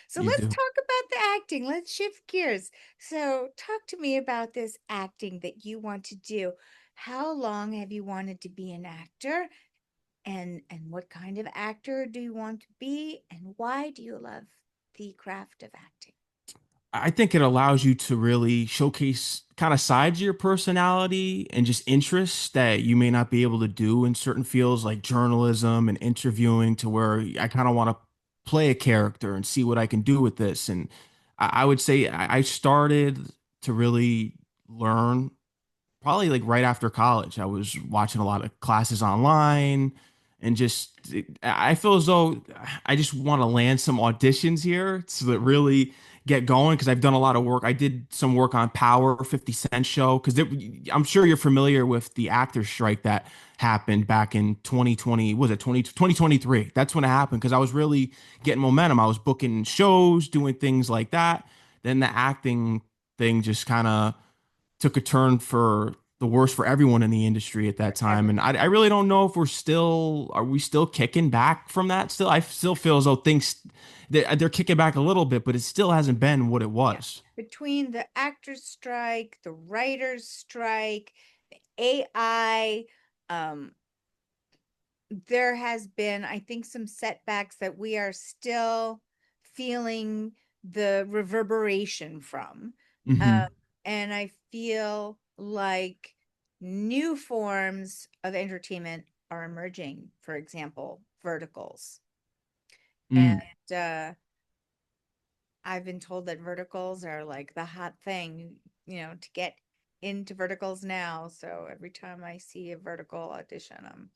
So You let's do. talk about the acting. Let's shift gears. So talk to me about this acting that you want to do. How long have you wanted to be an actor? And what kind of actor do you want to be? And why do you love the craft of acting? I think it allows you to really showcase kind of sides of your personality and just interests that you may not be able to do in certain fields like journalism and interviewing, to where I kind of want to play a character and see what I can do with this. And I would say I started to really learn probably like right after college. I was watching a lot of classes online and just I feel as though I just want to land some auditions here so that really get going, because I've done a lot of work. I did some work on Power 50 Cent show, because I'm sure you're familiar with the actors strike that happened back in 2020. Was it 2023? That's when it happened, because I was really getting momentum. I was booking shows, doing things like that. Then the acting thing just kind of took a turn for the worse for everyone in the industry at that For time. And I everyone. really don't know if are we still kicking back from that still? I still feel as though things, they're kicking back a little bit, but it still hasn't been what it Yeah. was. Between the actors strike, the writers strike, the AI, um, there has been, I think, some setbacks that we are still feeling the reverberation from. Um, Hmm. and I feel like new forms of entertainment are emerging, for example, verticals. Mm. And I've been told that verticals are like the hot thing, to get into verticals now. So every time I see a vertical audition, I'm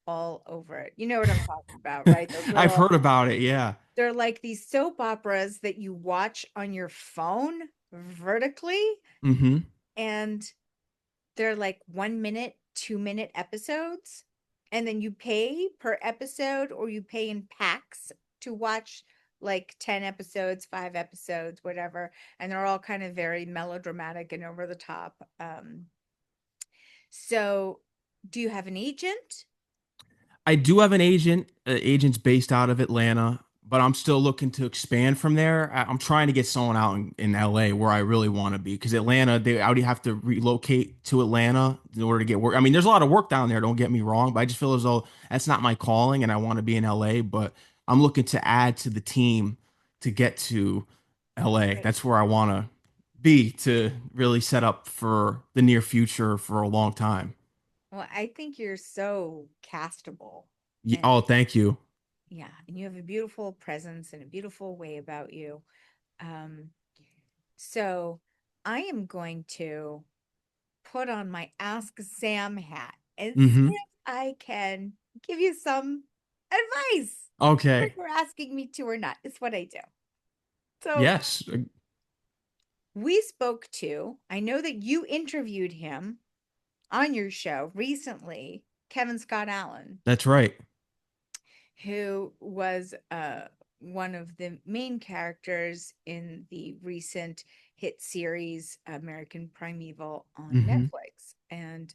all over it. You know what I'm talking about, right? I've heard about it. Yeah. They're like these soap operas that you watch on your phone vertically, Hmm. and they're like 1 minute, 2 minute episodes. And then you pay per episode, or you pay in packs to watch like 10 episodes, 5 episodes, whatever. And they're all kind of very melodramatic and over the top. So do you have an agent? I do have an agent. Agent's based out of Atlanta, but I'm still looking to expand from there. I'm trying to get someone out in LA where I really want to be, because Atlanta, I would have to relocate to Atlanta in order to get work. I mean, there's a lot of work down there, don't get me wrong, but I just feel as though that's not my calling and I want to be in LA. But I'm looking to add to the team to get to LA. Right. That's where I want to be, to really set up for the near future for a long time. Well, I think you're so castable. Oh, And thank you. yeah, and you have a beautiful presence and a beautiful way about you. Um, so I am going to put on my Ask Sam hat and see Hmm. if I can give you some advice, whether Okay. you're asking me to or not. It's what I do. So Yes, we spoke to, I know that you interviewed him on your show recently, Kevin Scott Allen, that's right. who was one of the main characters in the recent hit series American Primeval on Hmm. Netflix. And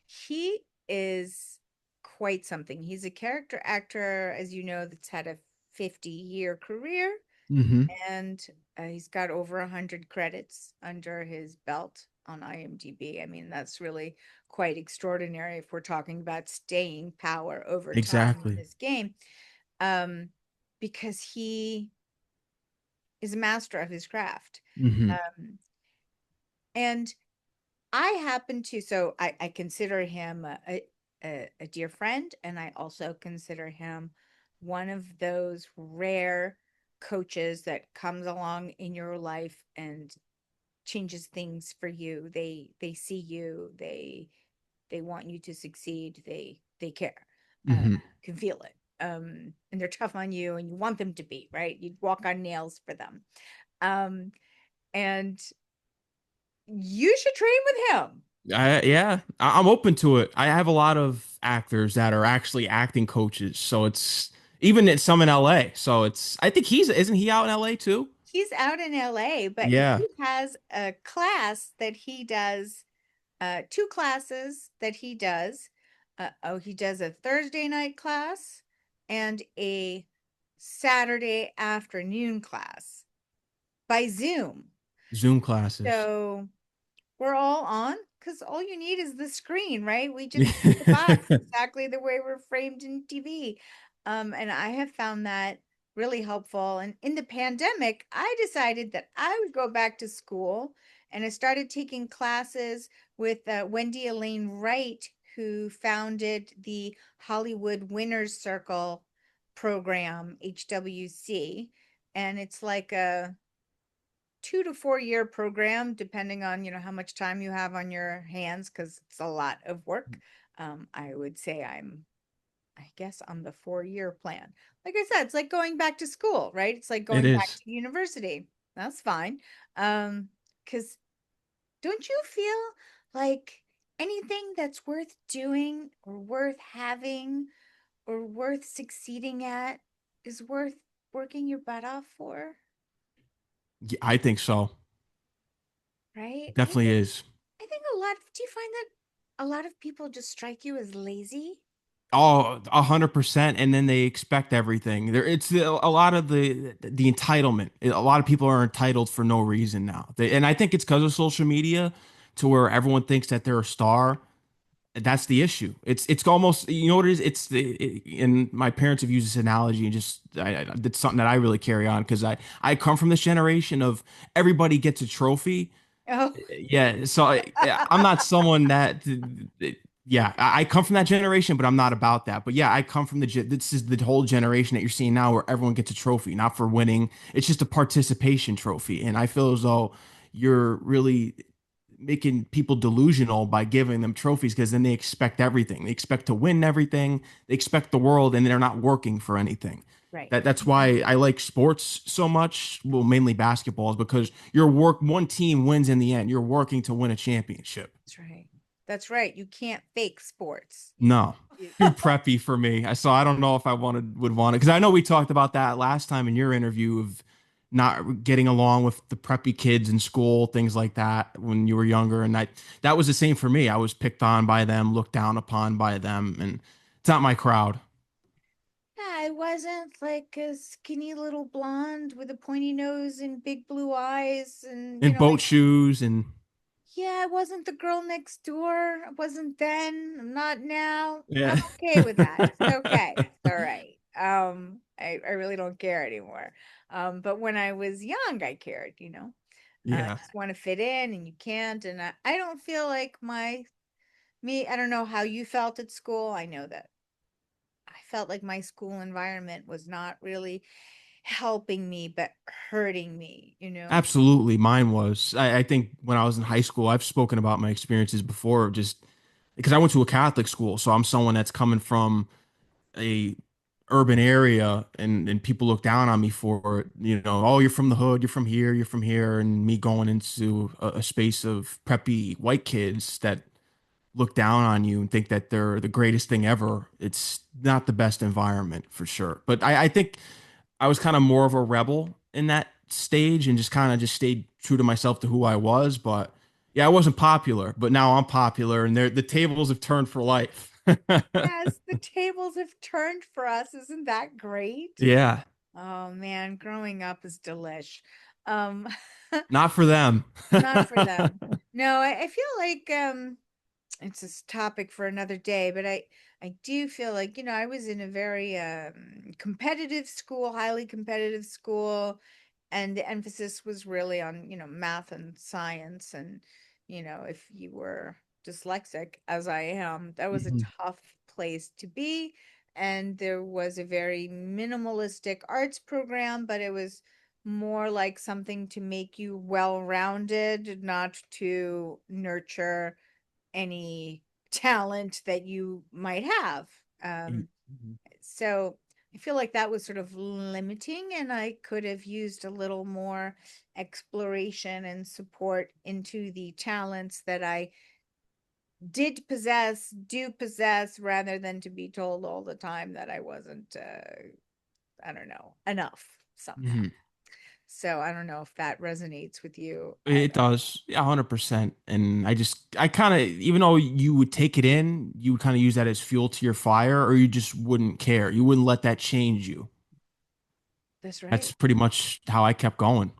he is quite something. He's a character actor, as you know, that's had a 50-year career, Hmm. and he's got over 100 credits under his belt on IMDb. I mean, that's really quite extraordinary if we're talking about staying power over time in Exactly. this game, um, because he is a master of his craft. Hmm. Um, and I happen to, so I consider him a dear friend, and I also consider him one of those rare coaches that comes along in your life and changes things for you. They see you, they want you to succeed, they care. Hmm. Can feel it. And they're tough on you, and you want them to be, right? You'd walk on nails for them. Um, and you should train with him. Yeah, I'm open to it. I have a lot of actors that are actually acting coaches, so it's even at some in LA. So it's, I think isn't he out in LA too? He's out in LA, but Yeah. he has a class that he does, two classes that he does. He does a Thursday night class and a Saturday afternoon class by Zoom. Zoom classes. So we're all on because all you need is the screen, right? We just need the box exactly the way we're framed in TV. And I have found that really helpful. And in the pandemic, I decided that I would go back to school and I started taking classes with Wendy Elaine Wright, who founded the Hollywood Winners Circle program, HWC. And it's like a 2 to 4 year program, depending on, how much time you have on your hands, because it's a lot of work. I would say I guess on the 4 year plan. Like I said, it's like going back to school, right? It's like It going back is. to university. That's fine. Because don't you feel like anything that's worth doing or worth having or worth succeeding at is worth working your butt off for, Yeah, I think so. right? I Definitely think is. I think a lot, do you find that a lot of people just strike you as lazy? Oh, 100%. And then they expect everything. It's a lot of the entitlement. A lot of people are entitled for no reason now. And I think it's because of social media, to where everyone thinks that they're a star. That's the issue. It's almost, you know what it is. And my parents have used this analogy, and just it's something that I really carry on, because I come from this generation of everybody gets a trophy. Oh, Yeah, so I'm not someone that, yeah, I come from that generation, but I'm not about that. But yeah, I come from this is the whole generation that you're seeing now, where everyone gets a trophy, not for winning. It's just a participation trophy. And I feel as though you're really making people delusional by giving them trophies, because then they expect everything. They expect to win everything. They expect the world, and they're not working for anything. right. That's Mhm. why I like sports so much. Well, mainly basketball, is because one team wins in the end. You're working to win a championship. That's right. That's right. You can't fake sports. No, You- too preppy for me. I don't know if I would want it, because I know we talked about that last time in your interview, of not getting along with the preppy kids in school, things like that when you were younger. And that was the same for me. I was picked on by them, looked down upon by them, and it's not my crowd. Yeah, I wasn't like a skinny little blonde with a pointy nose and big blue eyes. And, In boat shoes and yeah, I wasn't the girl next door. I wasn't then. I'm not now. I'm yeah. okay with that. It's okay. It's all right. I really don't care anymore. But when I was young, I cared. Yeah. Just want to fit in and you can't. And I don't feel like I don't know how you felt at school. I know that I felt like my school environment was not really helping me, but hurting me. Absolutely, mine was. I think when I was in high school, I've spoken about my experiences before, just because I went to a Catholic school, so I'm someone that's coming from a urban area, and people look down on me for it. Oh, you're from the hood, you're from here, and me going into a space of preppy white kids that look down on you and think that they're the greatest thing ever. It's not the best environment for sure. But I think I was kind of more of a rebel in that stage, and just kind of just stayed true to myself, to who I was. But yeah, I wasn't popular, but now I'm popular, and the tables have turned for life. Yes, the tables have turned for us. Isn't that great? Yeah, Oh man, growing up is delish. Um, not for them. not for them. No, I feel like it's a topic for another day, but I do feel like, I was in a very competitive school, highly competitive school, and the emphasis was really on, math and science. And, if you were dyslexic, as I am, that was a Mhm. tough place to be. And there was a very minimalistic arts program, but it was more like something to make you well-rounded, not to nurture any talent that you might have. Um, Mhm. so I feel like that was sort of limiting, and I could have used a little more exploration and support into the talents that I do possess, rather than to be told all the time that I wasn't, I don't know, enough somehow. Mhm. So I don't know if that resonates with you at It does, yeah, 100%. And I kind of, even though you would take it in, you would kind of use that as fuel to your fire, or you just wouldn't care. You wouldn't let that change you. That's That's right. pretty much how I kept going.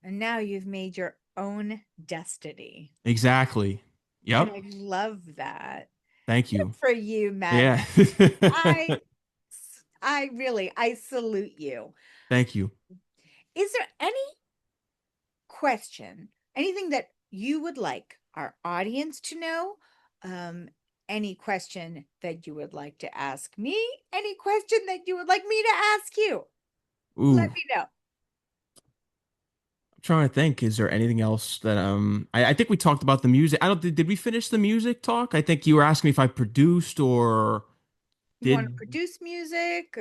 And now you've made your own destiny. Exactly. And Yep. I love that. Thank Good you. for you, Mad Yeah. Max. I I really I salute you. Thank you. Is there any question, anything that you would like our audience to know? Um, any question that you would like to ask me? Any question that you would like me to ask you? Let Ooh, me know. I'm trying to think. Is there anything else that I think we talked about the music. I don't did we finish the music talk? I think you were asking me if I produced or You want to did produce music?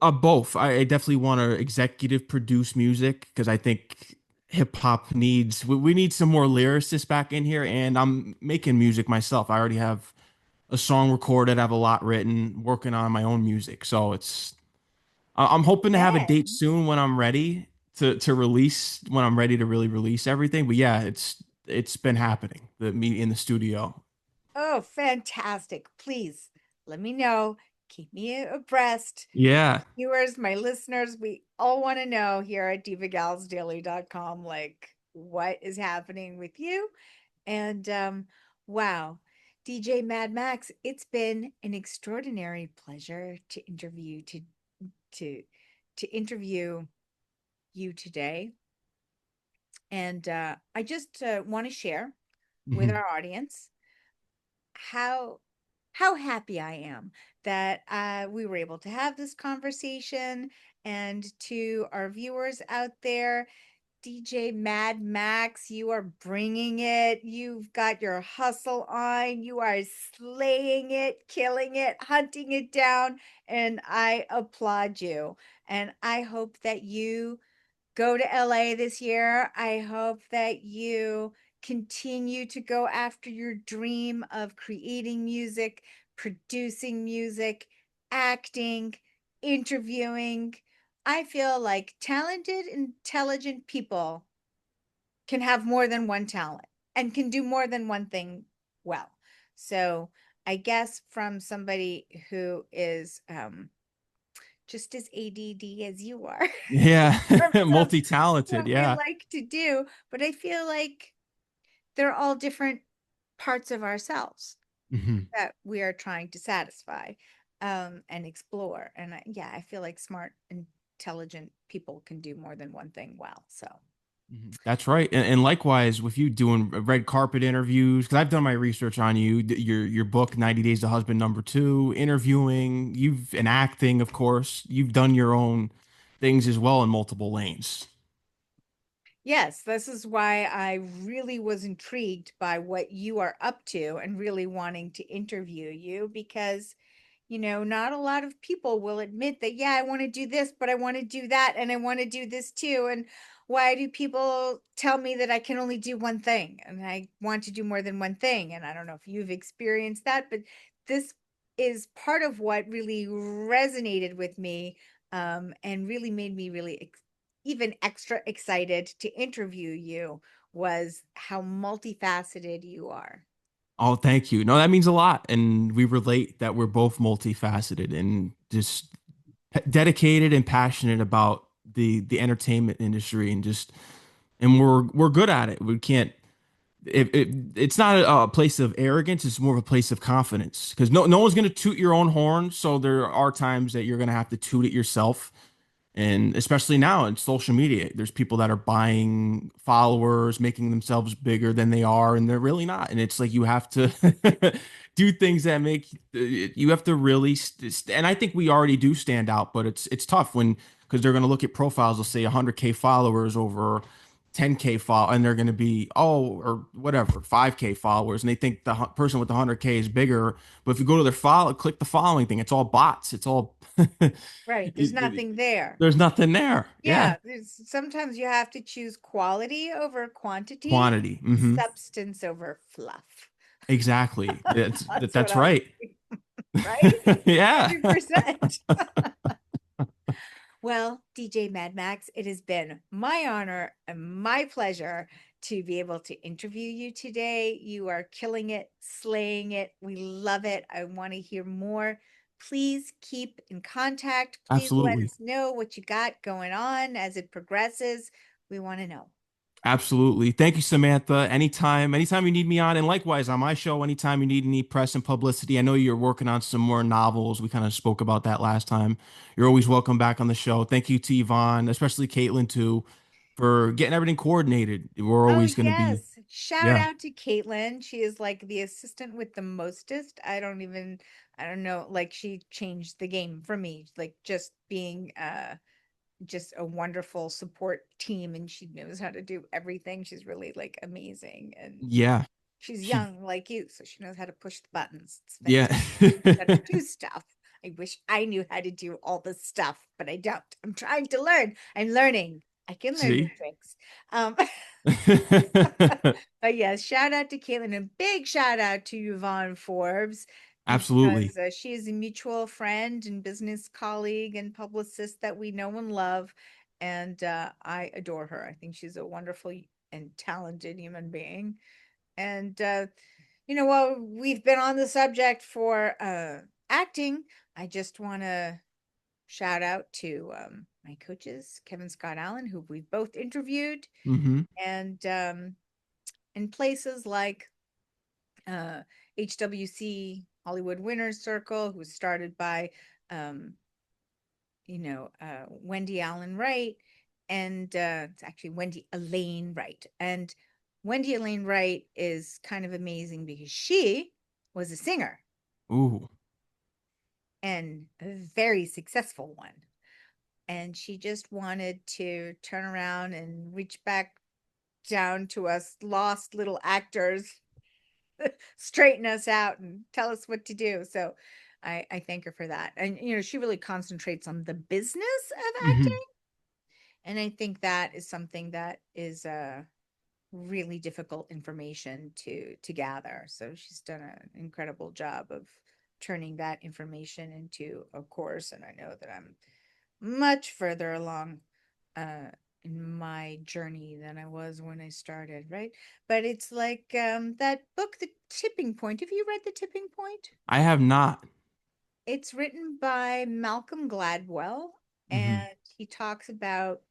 both. I definitely want to executive produce music because I think hip hop needs we need some more lyricists back in here, and I'm making music myself. I already have a song recorded, I have a lot written, working on my own music. So I'm hoping to have a date Then, soon when I'm ready to release when I'm ready to really release everything. But yeah, it's been happening. The me in the studio. oh, fantastic. Please let me know. Keep me abreast. Yeah. Viewers, my listeners, we all want to know here at divagalsdaily.com, like what is happening with you. And wow, DJ Mad Max, it's been an extraordinary pleasure to to interview you today. And I just want to share with Hmm. our audience how how happy I am that we were able to have this conversation. And to our viewers out there, DJ Mad Max, you are bringing it. You've got your hustle on. You are slaying it, killing it, hunting it down. And I applaud you. And I hope that you go to LA this year. I hope that you continue to go after your dream of creating music, producing music, acting, interviewing. I feel like talented, intelligent people can have more than one talent and can do more than one thing well. So, I guess from somebody who is just as ADD as you are Yeah. in terms of Multi-talented. what we Yeah. like to do, but I feel like they're all different parts of ourselves Hmm. that we are trying to satisfy and explore. And yeah, I feel like smart, intelligent people can do more than one thing well. So, That's right. And likewise with you doing red carpet interviews, because I've done my research on you, your book, 90 Days to Husband #2, interviewing, you've and acting, of course. You've done your own things as well in multiple lanes. yes, this is why I really was intrigued by what you are up to and really wanting to interview you because not a lot of people will admit that, yeah, I want to do this, but I want to do that and I want to do this too. And why do people tell me that I can only do one thing and I want to do more than one thing? And I don't know if you've experienced that, but this is part of what really resonated with me and really made me really even extra excited to interview you was how multifaceted you are. Oh, thank you. No, that means a lot. And we relate that we're both multifaceted and just dedicated and passionate about the entertainment industry and just and we're good at it. We can't it's not a place of arrogance, it's more of a place of confidence because no one's going to toot your own horn, so there are times that you're going to have to toot it yourself. And especially now in social media, there's people that are buying followers, making themselves bigger than they are, and they're really not. And it's like you have to do things that make you have to really, and I think we already do stand out, but it's tough when because they're going to look at profiles, they'll say 100K followers over 10K follow, and they're going to be or whatever 5K followers, and they think the person with the 100K is bigger. But if you go to their follow, click the following thing, it's all bots. It's all Right. There's nothing there. there's nothing there. Yeah. Yeah, there's sometimes you have to choose quality over quantity, Quantity. Hmm. substance over fluff. Exactly. That's what That's I right. think, right? Yeah. 100%. Well, DJ Mad Max, it has been my honor and my pleasure to be able to interview you today. You are killing it, slaying it. We love it. I want to hear more. please keep in contact. Please let Absolutely. us know what you got going on as it progresses. We want to know. Absolutely. Thank you, Samantha. Anytime you need me on, and likewise on my show, anytime you need any press and publicity. I know you're working on some more novels. We kind of spoke about that last time. You're always welcome back on the show. Thank you to Yvonne, especially Caitlin too, for getting everything coordinated. We're Oh, always going to be, yes. Shout yeah, out to Caitlin. She is like the assistant with the mostest. I don't know, like she changed the game for me, like just being just a wonderful support team, and she knows how to do everything. She's really like amazing, and yeah, she's she, young like you, so she knows how to push the buttons. It's yeah. fantastic. She knows how to do stuff. I wish I knew how to do all this stuff, but I don't. I'm trying to learn. I'm learning. I can learn new See, tricks. Um, but yes, shout out to Caitlin, and big shout out to Yvonne Forbes absolutely. because she is a mutual friend and business colleague and publicist that we know and love. And I adore her. I think she's a wonderful and talented human being. And, while we've been on the subject for acting, I just want to shout out to my coaches, Kevin Scott Allen, who we've both interviewed, Hmm. and in places like HWC Hollywood Winners Circle, who was started by, um, Wendy Allen Wright, and it's actually Wendy Elaine Wright. And Wendy Elaine Wright is kind of amazing because she was a singer Ooh. and a very successful one. And she just wanted to turn around and reach back down to us lost little actors, straighten us out and tell us what to do. So I thank her for that. And, she really concentrates on the business of acting. Hmm. And I think that is something that is really difficult information to gather. So she's done an incredible job of turning that information into a course. And I know that I'm much further along uh in my journey than I was when I started, right? But it's like that book, The Tipping Point. Have you read The Tipping Point? I have not. It's written by Malcolm Gladwell, Hmm. and he talks about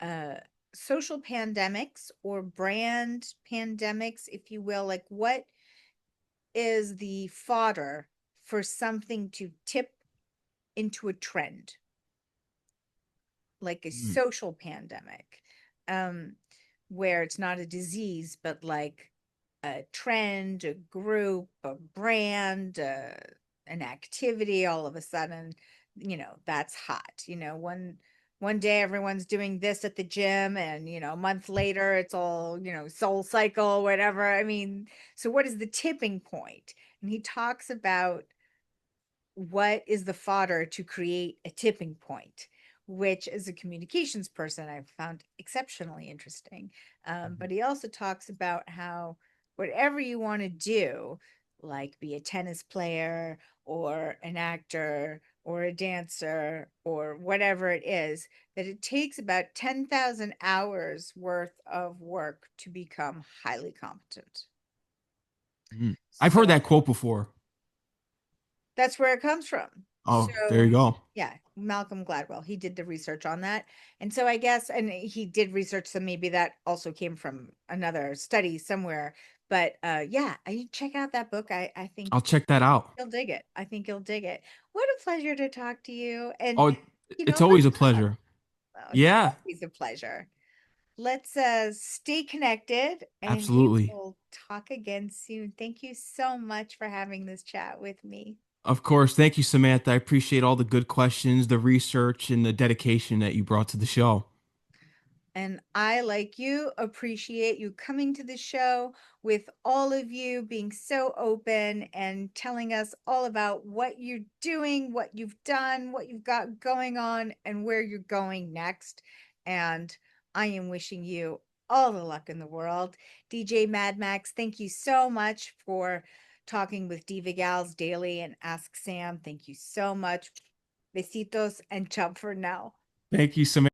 uh social pandemics or brand pandemics, if you will, like what is the fodder for something to tip into a trend, like a social pandemic, um where it's not a disease but like a trend, a group, a brand, an activity. All of a sudden, that's hot. One day everyone's doing this at the gym, and a month later it's all, Soul Cycle, whatever. I mean, so what is the tipping point? And he talks about what is the fodder to create a tipping point, which as a communications person I've found exceptionally interesting. But he also talks about how whatever you want to do, like be a tennis player or an actor or a dancer or whatever it is, that it takes about 10,000 hours worth of work to become highly competent. Hmm. I've heard that So quote before. that's where it comes from. Oh, there you So, go. yeah, Malcolm Gladwell, he did the research on that. And so I guess, and he did research, so maybe that also came from another study somewhere. But yeah, I check out that book. I think I'll check that out. you'll dig it. I think you'll dig it. What a pleasure to talk to you. And, Oh, it's always let's a talk. pleasure. Oh, it's Yeah, always a pleasure. Let's stay connected, and we absolutely. will talk again soon. Thank you so much for having this chat with me. Of course. Thank you, Samantha. I appreciate all the good questions, the research, and the dedication that you brought to the show. And I, like you, appreciate you coming to the show, with all of you being so open and telling us all about what you're doing, what you've done, what you've got going on, and where you're going next. And I am wishing you all the luck in the world. DJ Mad Max, thank you so much for talking with Diva Gals Daily and Ask Sam. Thank you so much. Besitos and ciao for now. Thank you, Samantha.